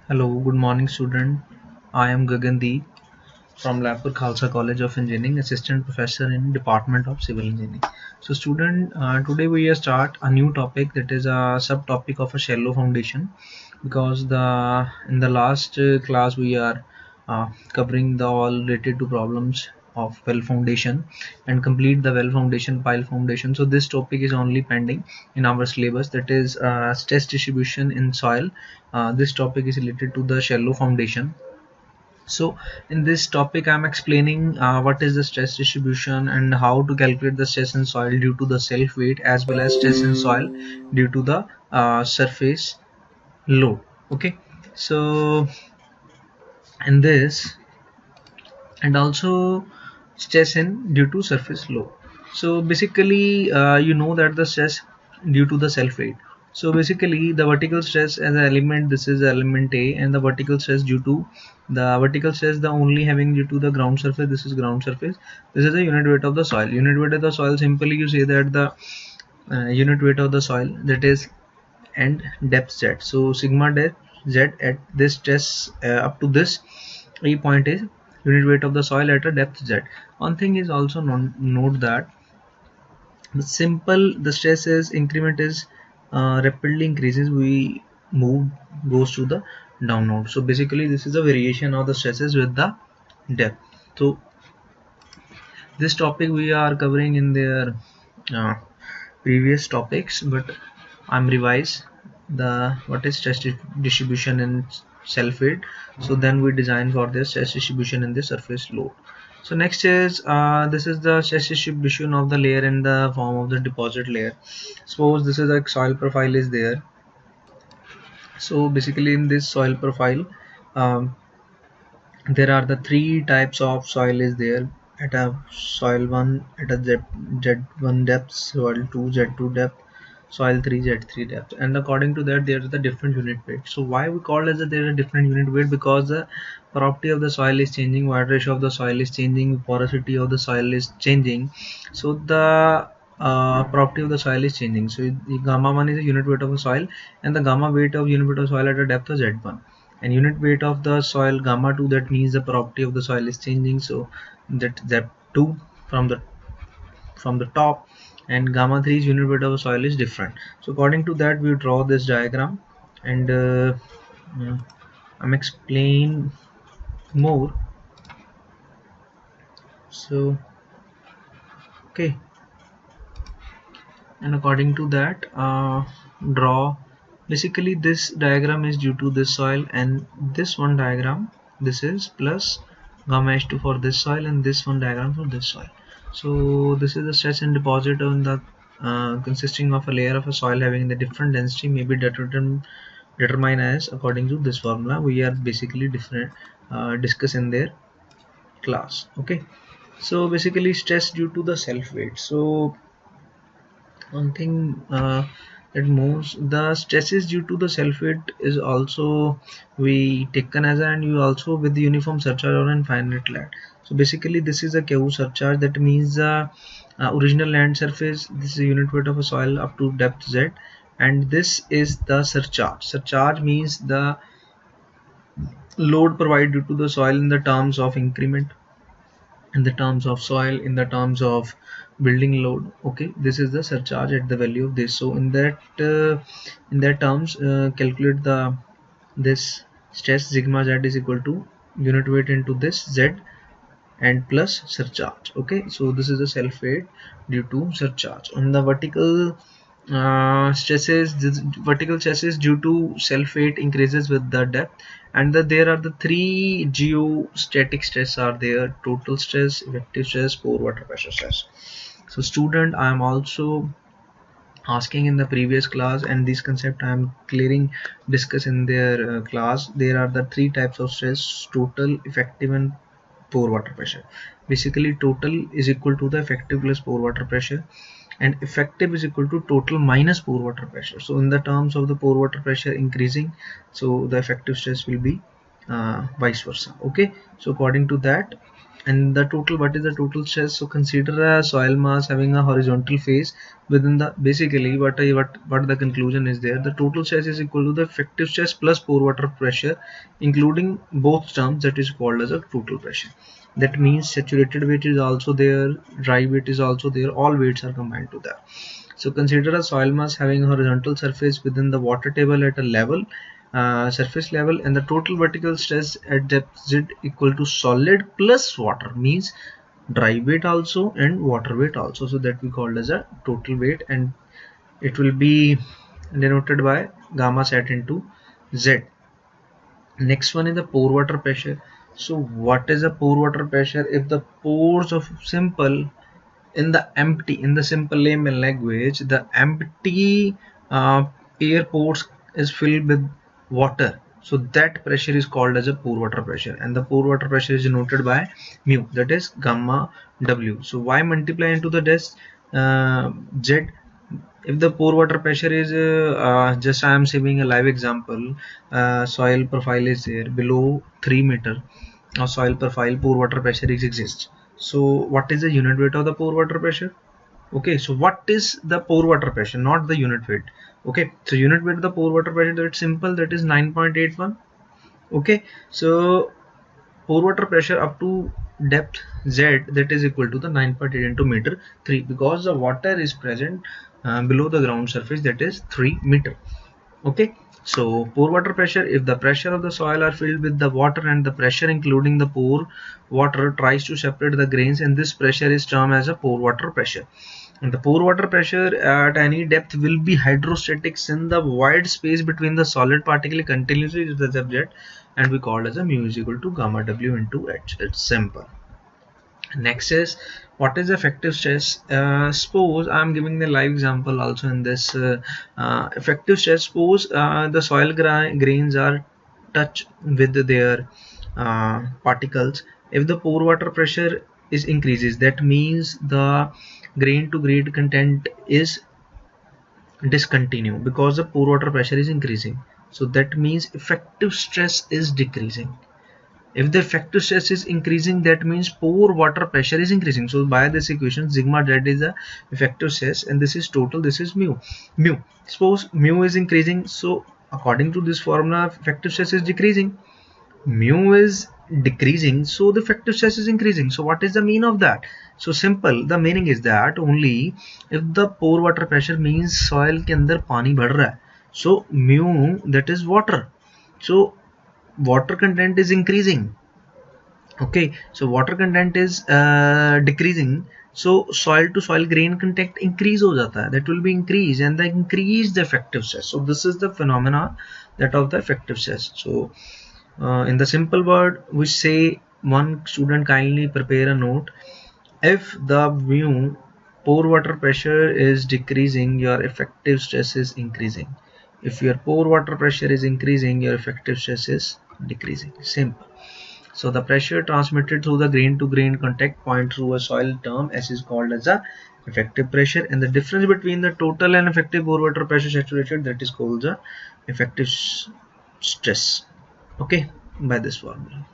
Hello, good morning student. I am Gagandeep from Lapur Khalsa College of Engineering, Assistant Professor in Department of Civil Engineering. So student, today we start a new topic that is a subtopic of a shallow foundation because the in the last class we are covering the all related to problems of well foundation and complete the well foundation pile foundation. So this topic is only pending in our syllabus, that is stress distribution in soil. This topic is related to the shallow foundation. So in this topic I'm explaining what is the stress distribution and how to calculate the stress in soil due to the self weight, as well as stress in soil due to the surface load. Okay, so in this, and also stress in due to surface load. So basically you know that the stress due to the self weight. So basically the vertical stress as an element, this is element A, and the vertical stress due to the vertical stress the only having due to the ground surface, this is ground surface. This is the unit weight of the soil. Unit weight of the soil, simply you say that the unit weight of the soil, that is, and depth z. So sigma depth z at this stress up to this a point is unit weight of the soil at a depth z. One thing is also note that the stress is increment is rapidly increases, we move goes to the down node. So basically this is a variation of the stresses with the depth. So this topic we are covering in their uh, previous topics, but I'm revise the what is stress distribution in self weight. So then we design for this stress distribution in the surface load. So next is this is the stress distribution of the layer in the form of the deposit layer. Suppose this is a soil profile is there. So basically in this soil profile, um, there are the three types of soil is there at a soil 1 at a z1 depth, soil 2 z2 depth, soil 3 z3 depth, and according to that there is the different unit weight. So why we call as that there is a different unit weight? Because the property of the soil is changing, water ratio of the soil is changing, porosity of the soil is changing. So the property of the soil is changing. So the gamma 1 is the unit weight of the soil, and the gamma weight of unit weight of soil at a depth of z1, and unit weight of the soil gamma 2, that means the property of the soil is changing. So that z2 from the top, and gamma 3's unit weight of the soil is different. So according to that we draw this diagram, and uh, I'm explain more. So okay, and according to that draw, basically this diagram is due to this soil, and this one diagram, this is plus gamma h2 for this soil, and this one diagram for this soil. So this is the stress and deposit on the consisting of a layer of a soil having the different density may be determined as according to this formula. We are basically different discuss in their class. Okay, so basically stress due to the self weight. So one thing that moves the stresses due to the self weight is also we taken as and you also with the uniform surcharge or infinite land. So basically this is a KU surcharge, that means the original land surface, this is a unit weight of a soil up to depth z, and this is the surcharge means the load provided due to the soil in the terms of increment, in the terms of soil, in the terms of building load. Okay, this is the surcharge at the value of this. So in that terms calculate the this stress sigma z is equal to unit weight into this z and plus surcharge. Okay, so this is the self weight due to surcharge. On the vertical stresses, this vertical stresses due to self weight increases with the depth, and there are the three geostatic stress are there: total stress, effective stress, pore water pressure stress. So student, I am also asking in the previous class, and this concept I am clearing discuss in their class. There are the three types of stress: total, effective, and pore water pressure. Basically total is equal to the effective plus pore water pressure, and effective is equal to total minus pore water pressure. So in the terms of the pore water pressure increasing, so the effective stress will be vice versa. Okay, so according to that And the total, what is the total stress? So consider a soil mass having a horizontal face within the, basically what the conclusion is there, the total stress is equal to the effective stress plus pore water pressure including both terms, that is called as a total pressure. That means saturated weight is also there, dry weight is also there, all weights are combined to that. So consider a soil mass having a horizontal surface within the water table at a level, surface level, and the total vertical stress at depth z equal to solid plus water, means dry weight also and water weight also. So that we called as a total weight, and it will be denoted by gamma sat into z. Next one is the pore water pressure. So what is a pore water pressure? If the pores of simple, in the empty, in the simple layman language, the empty air pores is filled with water, so that pressure is called as a pore water pressure, and the pore water pressure is denoted by mu, that is gamma w. So why multiply into the dash z? If the pore water pressure is just I am saving a live example, soil profile is there below 3 meter of soil profile, pore water pressure exists. So what is the unit weight of the pore water pressure? Okay, so what is the pore water pressure, not the unit weight. Okay, so unit weight of the pore water pressure, that's simple, that is 9.81. okay, so pore water pressure up to depth z, that is equal to the 9.8 into meter 3, because the water is present below the ground surface, that is 3 meter. Okay, so pore water pressure, if the pressure of the soil are filled with the water and the pressure including the pore water tries to separate the grains, and this pressure is termed as a pore water pressure. And the pore water pressure at any depth will be hydrostatic since the wide space between the solid particle continuously is the subject, and we call as a mu is equal to gamma w into h. It's simple. Next is what is effective stress. Suppose I'm giving the live example also in this effective stress. Suppose the soil grains are touch with their particles. If the pore water pressure is increases, that means the grain to grain content is discontinue because the pore water pressure is increasing. So that means effective stress is decreasing. If the effective stress is increasing, that means pore water pressure is increasing. So by this equation, sigma z is the effective stress, and this is total, this is mu. Suppose mu is increasing, so according to this formula, effective stress is decreasing. Mu is decreasing, so the effective stress is increasing. So what is the mean of that? So simple, the meaning is that only if the pore water pressure means soil के अंदर पानी बढ़ रहा है, so mu, that is water, so water content is increasing. Okay, so water content is decreasing, so soil to soil grain contact increase हो जाता है, that will be increase, and the increase the effective stress. So this is the phenomena that of the effective stress. So in the simple word, we say one student kindly prepare a note. If the mu pore water pressure is decreasing, your effective stress is increasing. If your pore water pressure is increasing, your effective stress is decreasing. Simple. So the pressure transmitted through the grain to grain contact point through a soil term S is called as a effective pressure, and the difference between the total and effective pore water pressure saturated, that is called the effective stress. Okay, by this formula.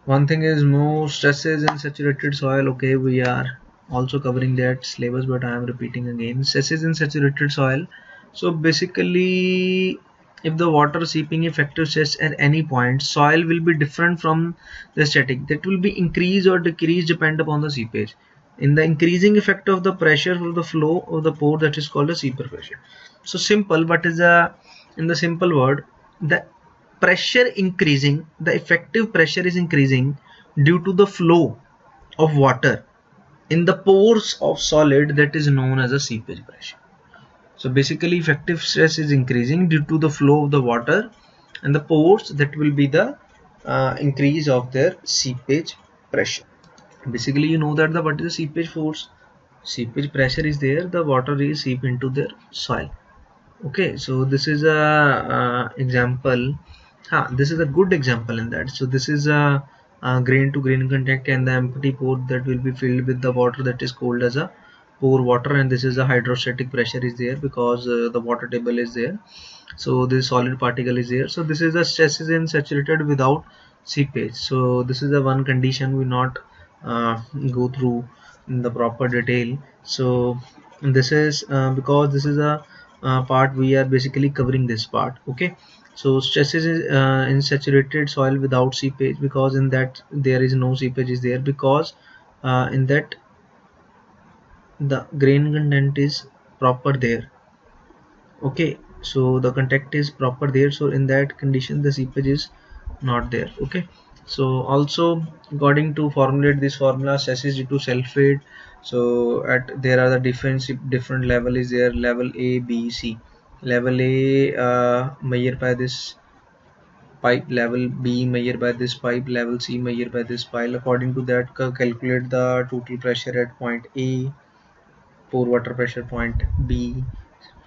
One thing is more stresses in saturated soil. Okay, we are also covering that syllabus, but I am repeating again. Stresses in saturated soil. So basically, if the water seeping effective stress at any point, soil will be different from the static. That will be increase or decrease depend upon the seepage. In the increasing effect of the pressure for the flow of the pore, that is called a seeper pressure. So simple, but is a, in the simple word, the pressure increasing, the effective pressure is increasing due to the flow of water in the pores of solid, that is known as a seepage pressure. So basically effective stress is increasing due to the flow of the water and the pores, that will be the increase of their seepage pressure. Basically you know that the what is the seepage force, seepage pressure is there, the water is seep into their soil. Okay, so this is a example. This is a good example in that. So this is a grain to grain contact, and the empty pore that will be filled with the water, that is called as a pore water, and this is a hydrostatic pressure is there because the water table is there. So this solid particle is there. So this is the stresses in saturated without seepage. So this is the one condition we not go through in the proper detail. So this is because this is a part we are basically covering this part. Okay, so stresses in saturated soil without seepage, because in that there is no seepage is there, because in that the grain content is proper there. Okay, so the contact is proper there, so in that condition the seepage is not there. Okay, so also according to formulate this formula, stress is due to self-weight. So at there are the different level is there, level A, B, C. Level A measured by this pipe, level B measured by this pipe, level C measured by this pipe. According to that, calculate the total pressure at point A, pore water pressure point B,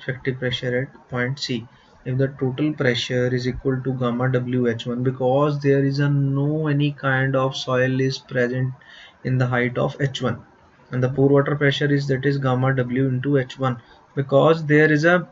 effective pressure at point C. If the total pressure is equal to gamma WH1, because there is a no any kind of soil is present in the height of H1, and the pore water pressure is that is gamma W into H1, because there is a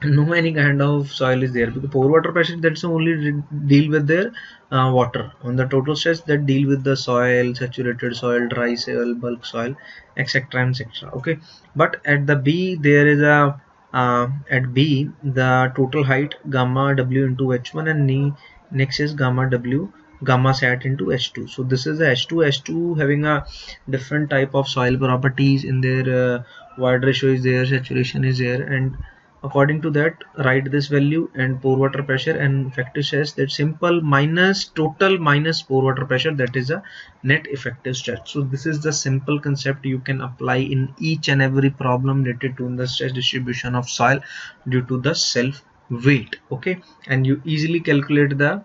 no any kind of soil is there, because pore water pressure that's only deal with their water. On the total stress that deal with the soil, saturated soil, dry soil, bulk soil, etc, etc. Okay, but at the B there is a at B the total height gamma W into H1, and next is gamma W gamma sat into H2. So this is a H2 having a different type of soil properties in their void ratio is there, saturation is there, and according to that write this value and pore water pressure and effective stress, that simple minus total minus pore water pressure, that is a net effective stress. So this is the simple concept you can apply in each and every problem related to the stress distribution of soil due to the self weight. Okay, and you easily calculate the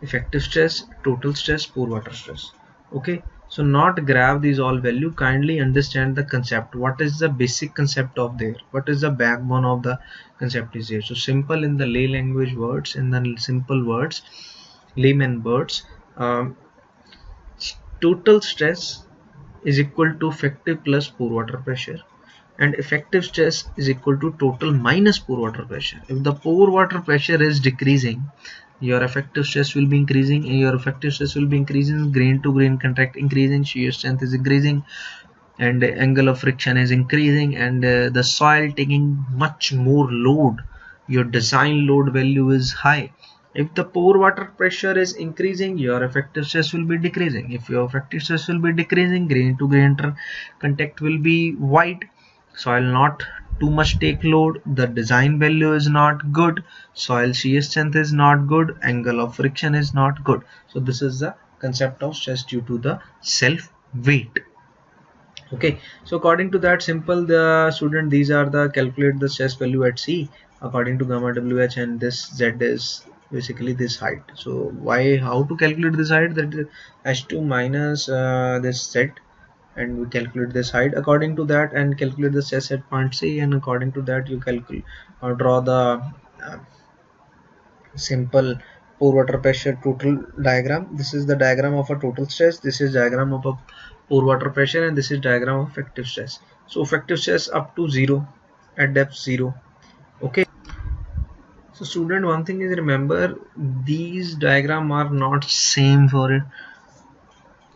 effective stress, total stress, pore water stress. Okay, so not grab these all value, kindly understand the concept. What is the basic concept of there, what is the backbone of the concept is here. So simple in the lay language words, in the simple words, layman words, um, total stress is equal to effective plus pore water pressure, and effective stress is equal to total minus pore water pressure. If the pore water pressure is decreasing, your effective stress will be increasing, and your effective stress will be increasing, grain to grain contact increasing, shear strength is increasing, and angle of friction is increasing, and the soil taking much more load, your design load value is high. If the pore water pressure is increasing, your effective stress will be decreasing. If your effective stress will be decreasing, grain to grain contact will be wide, soil not too much take load, the design value is not good, soil shear strength is not good, angle of friction is not good. So this is the concept of stress due to the self weight. Okay, so according to that simple, the student, these are the calculate the stress value at C according to gamma WH, and this Z is basically this height. So why, how to calculate this height, that is H2 minus this Z, and we calculate this height according to that, and calculate the stress at point C, and according to that you calculate or draw the uh, simple pore water pressure total diagram. This is the diagram of a total stress, this is diagram of a pore water pressure, and this is diagram of effective stress. So effective stress up to 0 at depth 0. Okay, so student, one thing is, remember these diagram are not same for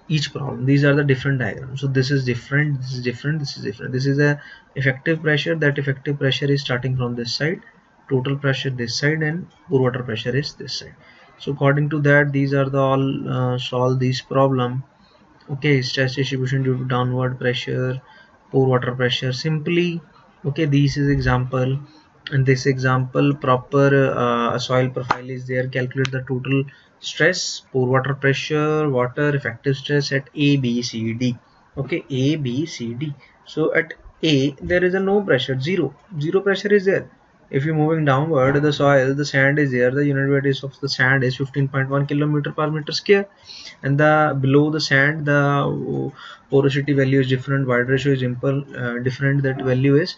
each problem, these are the different diagrams. So this is different, this is different, this is different. This is a effective pressure, that effective pressure is starting from this side, total pressure this side, and pore water pressure is this side. So according to that, these are the all solve these problem. Okay, stress distribution due to downward pressure, pore water pressure, simply. Okay, this is example, and this example proper soil profile is there, calculate the total stress, pore water pressure, water effective stress at A, B, C, D. Okay, A, B, C, D. So at A there is a no pressure, zero pressure is there. If you're moving downward, the soil, the sand is there, the unit weight is of the sand is 15.1 kilometer per meter square, and the below the sand the porosity value is different, wide ratio is different, that value is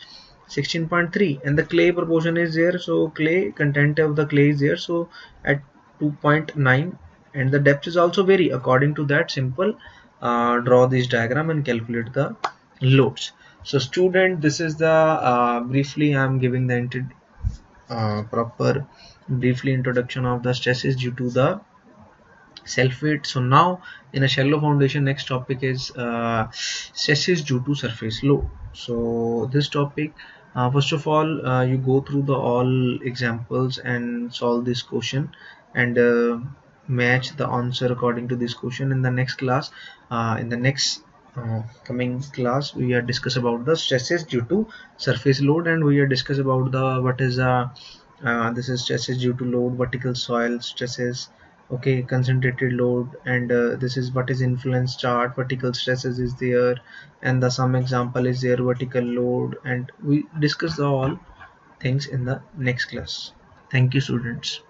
16.3, and the clay proportion is there, so clay content of the clay is there, so at 2.9, and the depth is also vary. According to that simple, draw this diagram and calculate the loads. So student, this is the briefly I am giving the proper briefly introduction of the stresses due to the self weight. So now in a shallow foundation, next topic is stresses due to surface load. So this topic, first of all, you go through the all examples and solve this question, and match the answer according to this question. In the next class, in the next coming class, we are discuss about the stresses due to surface load, and we are discuss about the what is this is stresses due to load, vertical soil stresses, okay, concentrated load, and this is what is influence chart, vertical stresses is there, and the some example is there, vertical load, and we discuss the all things in the next class. Thank you, students.